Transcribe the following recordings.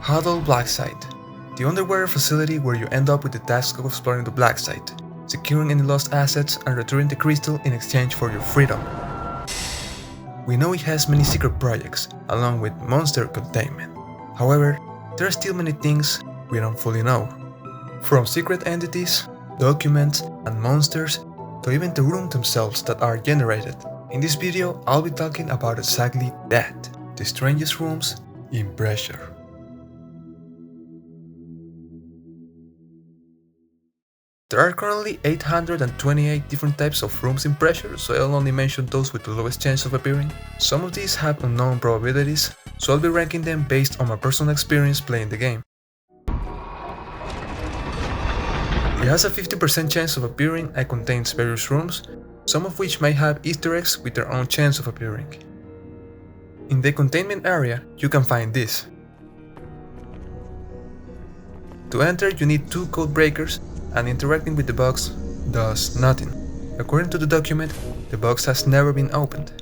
Huddle Black Site, the underwater facility where you end up with the task of exploring the Black Site, securing any lost assets and returning the crystal in exchange for your freedom. We know it has many secret projects, along with monster containment. However, there are still many things we don't fully know. From secret entities, documents, and monsters, to even the rooms themselves that are generated. In this video, I'll be talking about exactly that, the strangest rooms in Pressure. There are currently 828 different types of rooms in Pressure, so I'll only mention those with the lowest chance of appearing. Some of these have unknown probabilities, so I'll be ranking them based on my personal experience playing the game. It has a 50% chance of appearing and contains various rooms, some of which might have Easter eggs with their own chance of appearing. In the containment area, you can find this. To enter, you need 2 code breakers, and interacting with the box does nothing. According to the document, the box has never been opened.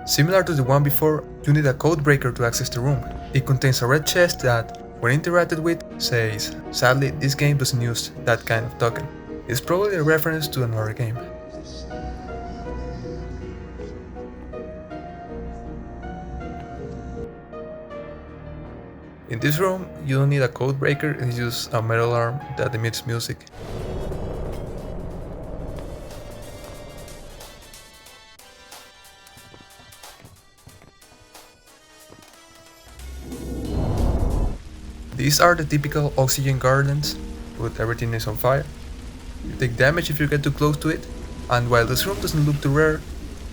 Similar to the one before, you need a code breaker to access the room. It contains a red chest that, when interacted with, says, "Sadly, this game doesn't use that kind of token." It's probably a reference to another game. In this room, you don't need a code breaker, it's just a metal arm that emits music. These are the typical oxygen gardens, but everything is on fire. You take damage if you get too close to it, and while this room doesn't look too rare,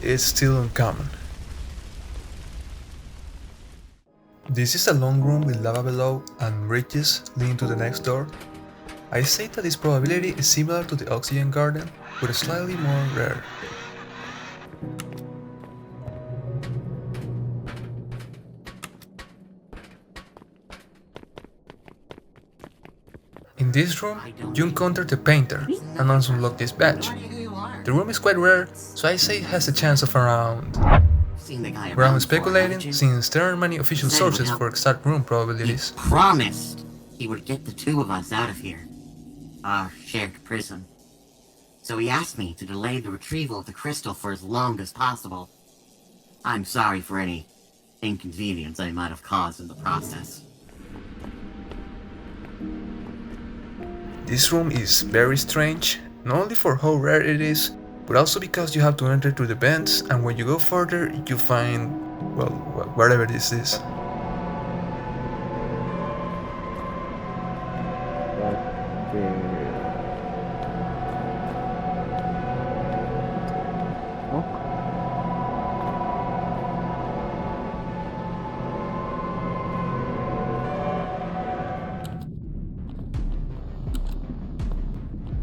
it's still uncommon. This is a long room with lava below and bridges leading to the next door. I say that this probability is similar to the oxygen garden, but slightly more rare. In this room, you encounter the painter and also unlock this badge. The room is quite rare, so I say it has a chance of around. Where I'm speculating, since there aren't many official sources for exact room probabilities. He promised he would get the 2 of us out of here, our shared prison. So he asked me to delay the retrieval of the crystal for as long as possible. I'm sorry for any inconvenience I might have caused in the process. This room is very strange, not only for how rare it is, but also because you have to enter through the vents, and when you go further, you find, well, whatever this is.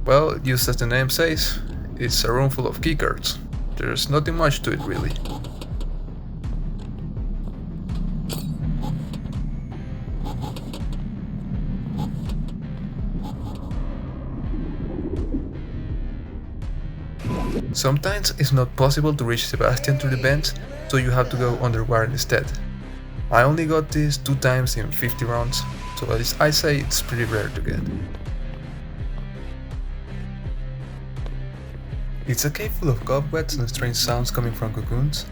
Well, just as the name says, it's a room full of keycards. There's nothing much to it really. Sometimes it's not possible to reach Sebastian through the vents, so you have to go underwater instead. I only got this 2 times in 50 rounds, so at least I say it's pretty rare to get. It's a cave full of cobwebs and strange sounds coming from cocoons.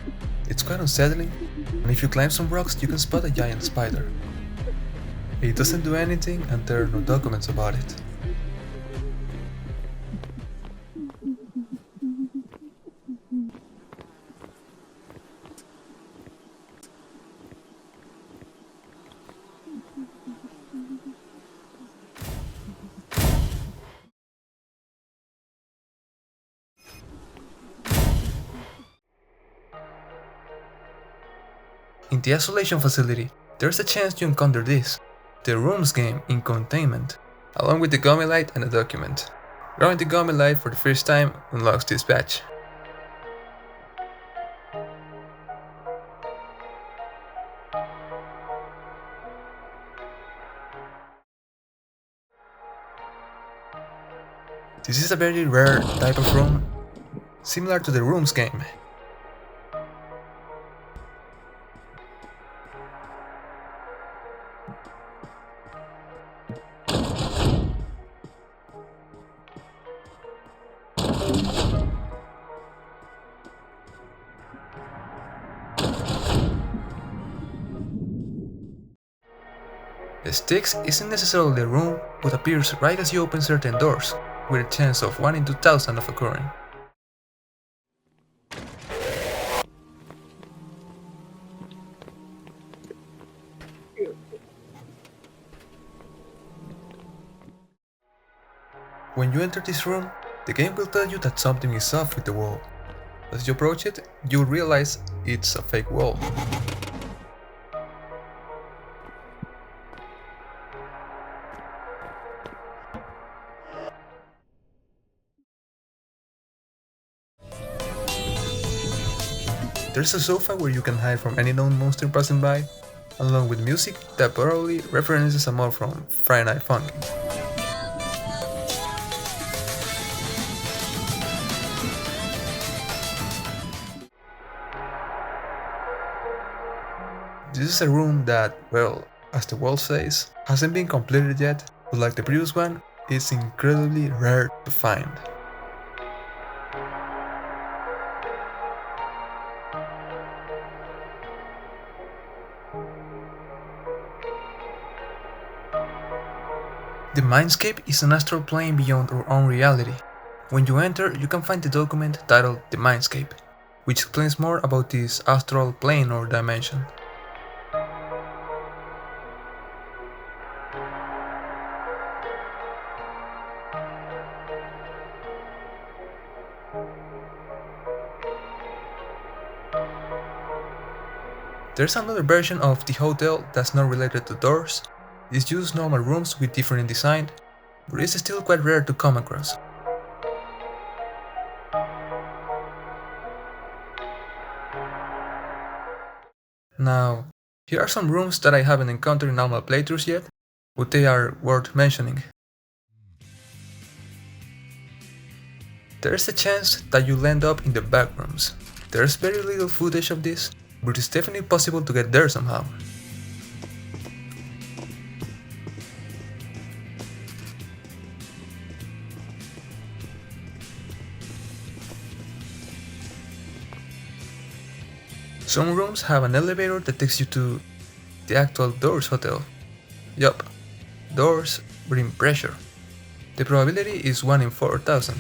It's quite unsettling, and if you climb some rocks you can spot a giant spider. It doesn't do anything and there are no documents about it. In the isolation facility, there's a chance you encounter this, the rooms game in Containment, along with the gummy light and a document. Drawing the gummy light for the first time unlocks this badge. This is a very rare type of room, similar to the Rooms game. The Styx isn't necessarily the room, but appears right as you open certain doors, with a chance of 1 in 2000 of occurring. When you enter this room, the game will tell you that something is off with the wall. As you approach it, you'll realize it's a fake wall. There's a sofa where you can hide from any known monster passing by, along with music that probably references a mod from Friday Night Funkin'. This is a room that, well, as the wall says, hasn't been completed yet, but like the previous one, it's incredibly rare to find. The Mindscape is an astral plane beyond our own reality. When you enter, you can find the document titled The Mindscape, which explains more about this astral plane or dimension. There's another version of the hotel that's not related to doors. It's just normal rooms with different design, but it's still quite rare to come across. Now, here are some rooms that I haven't encountered in normal playthroughs yet, but they are worth mentioning. There's a chance that you'll end up in the Backrooms. There's very little footage of this, but it's definitely possible to get there somehow. Some rooms have an elevator that takes you to the actual Doors hotel. Yup, Doors bring pressure. The probability is 1 in 4000.